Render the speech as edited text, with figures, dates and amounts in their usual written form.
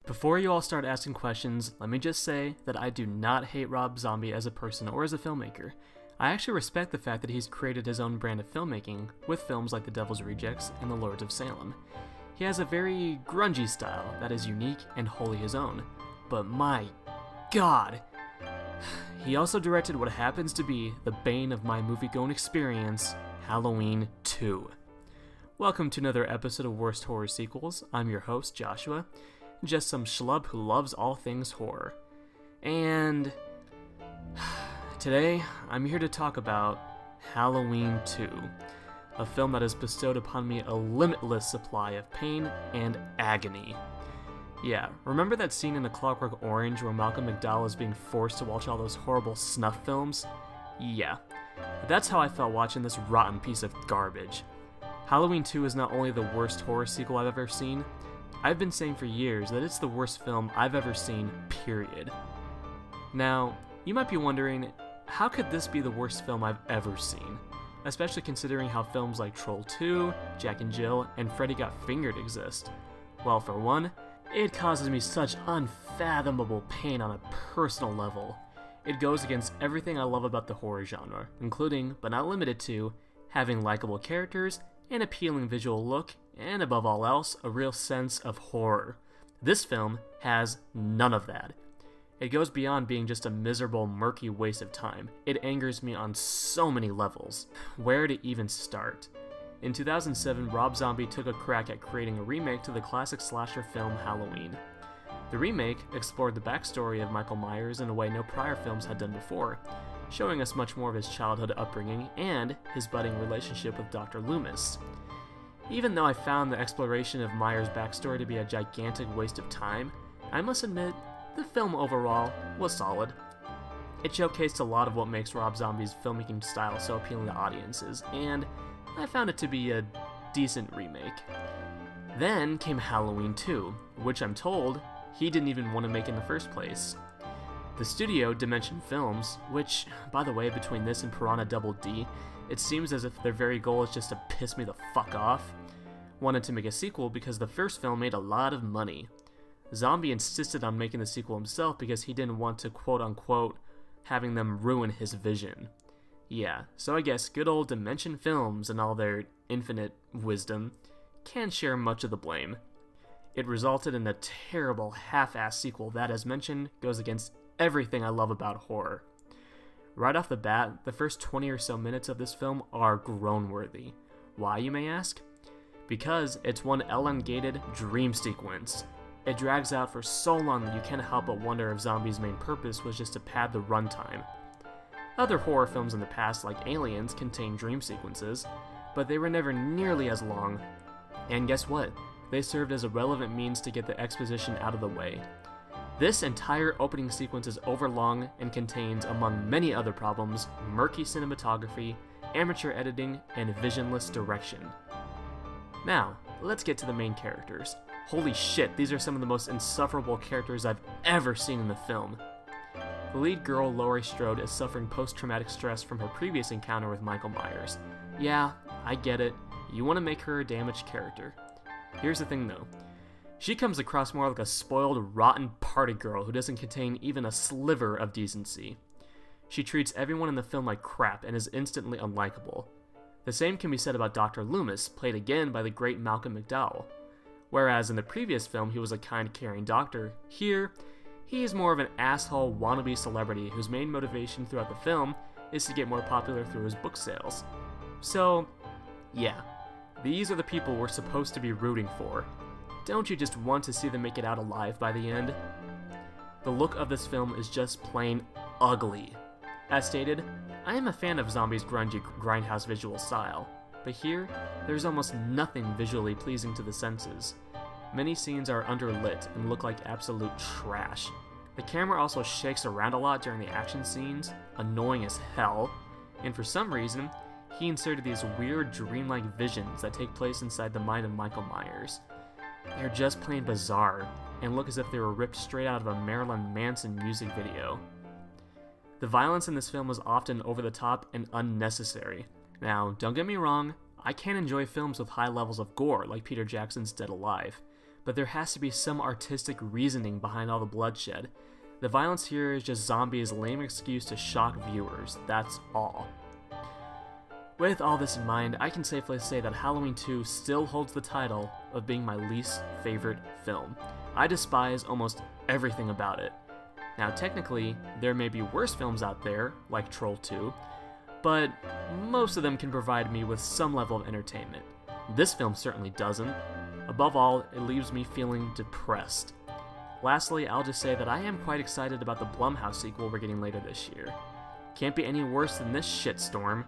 Before you all start asking questions, let me just say that I do not hate Rob Zombie as a person or as a filmmaker. I actually respect the fact that he's created his own brand of filmmaking with films like The Devil's Rejects and The Lords of Salem. He has a very grungy style that is unique and wholly his own, but my god! He also directed what happens to be the bane of my movie-going experience, Halloween 2. Welcome to another episode of Worst Horror Sequels. I'm your host, Joshua, just some schlub who loves all things horror. And today, I'm here to talk about Halloween 2, a film that has bestowed upon me a limitless supply of pain and agony. Yeah, remember that scene in A Clockwork Orange where Malcolm McDowell is being forced to watch all those horrible snuff films? Yeah, that's how I felt watching this rotten piece of garbage. Halloween 2 is not only the worst horror sequel I've ever seen, I've been saying for years that it's the worst film I've ever seen, period. Now, you might be wondering, how could this be the worst film I've ever seen? Especially considering how films like Troll 2, Jack and Jill, and Freddy Got Fingered exist. Well, for one, it causes me such unfathomable pain on a personal level. It goes against everything I love about the horror genre, including, but not limited to, having likable characters, an appealing visual look, and above all else, a real sense of horror. This film has none of that. It goes beyond being just a miserable, murky waste of time. It angers me on so many levels. Where to even start? In 2007, Rob Zombie took a crack at creating a remake to the classic slasher film Halloween. The remake explored the backstory of Michael Myers in a way no prior films had done before, showing us much more of his childhood upbringing and his budding relationship with Dr. Loomis. Even though I found the exploration of Myers' backstory to be a gigantic waste of time, I must admit, the film overall was solid. It showcased a lot of what makes Rob Zombie's filmmaking style so appealing to audiences, and I found it to be a decent remake. Then came Halloween 2, which I'm told he didn't even want to make in the first place. The studio, Dimension Films, which, by the way, between this and Piranha Double D, it seems as if their very goal is just to piss me the fuck off, wanted to make a sequel because the first film made a lot of money. Zombie insisted on making the sequel himself because he didn't want to quote-unquote having them ruin his vision. Yeah, so I guess good old Dimension Films and all their infinite wisdom can share much of the blame. It resulted in a terrible half-assed sequel that, as mentioned, goes against everything I love about horror. Right off the bat, the first 20 or so minutes of this film are groan-worthy. Why, you may ask? Because it's one elongated dream sequence. It drags out for so long that you can't help but wonder if Zombie's main purpose was just to pad the runtime. Other horror films in the past, like Aliens, contain dream sequences, but they were never nearly as long. And guess what? They served as a relevant means to get the exposition out of the way. This entire opening sequence is overlong and contains, among many other problems, murky cinematography, amateur editing, and visionless direction. Now, let's get to the main characters. Holy shit, these are some of the most insufferable characters I've ever seen in the film. The lead girl, Laurie Strode, is suffering post-traumatic stress from her previous encounter with Michael Myers. Yeah, I get it. You want to make her a damaged character. Here's the thing though. She comes across more like a spoiled, rotten party girl who doesn't contain even a sliver of decency. She treats everyone in the film like crap and is instantly unlikable. The same can be said about Dr. Loomis, played again by the great Malcolm McDowell. Whereas in the previous film he was a kind, caring doctor, here, he is more of an asshole wannabe celebrity whose main motivation throughout the film is to get more popular through his book sales. So, yeah, these are the people we're supposed to be rooting for. Don't you just want to see them make it out alive by the end? The look of this film is just plain ugly. As stated, I am a fan of Zombie's grungy grindhouse visual style, but here, there's almost nothing visually pleasing to the senses. Many scenes are underlit and look like absolute trash. The camera also shakes around a lot during the action scenes, annoying as hell, and for some reason, he inserted these weird dreamlike visions that take place inside the mind of Michael Myers. They're just plain bizarre, and look as if they were ripped straight out of a Marilyn Manson music video. The violence in this film is often over the top and unnecessary. Now, don't get me wrong, I can enjoy films with high levels of gore like Peter Jackson's Dead Alive, but there has to be some artistic reasoning behind all the bloodshed. The violence here is just zombies' lame excuse to shock viewers, that's all. With all this in mind, I can safely say that Halloween 2 still holds the title of being my least favorite film. I despise almost everything about it. Now technically, there may be worse films out there, like Troll 2, but most of them can provide me with some level of entertainment. This film certainly doesn't. Above all, it leaves me feeling depressed. Lastly, I'll just say that I am quite excited about the Blumhouse sequel we're getting later this year. Can't be any worse than this shitstorm.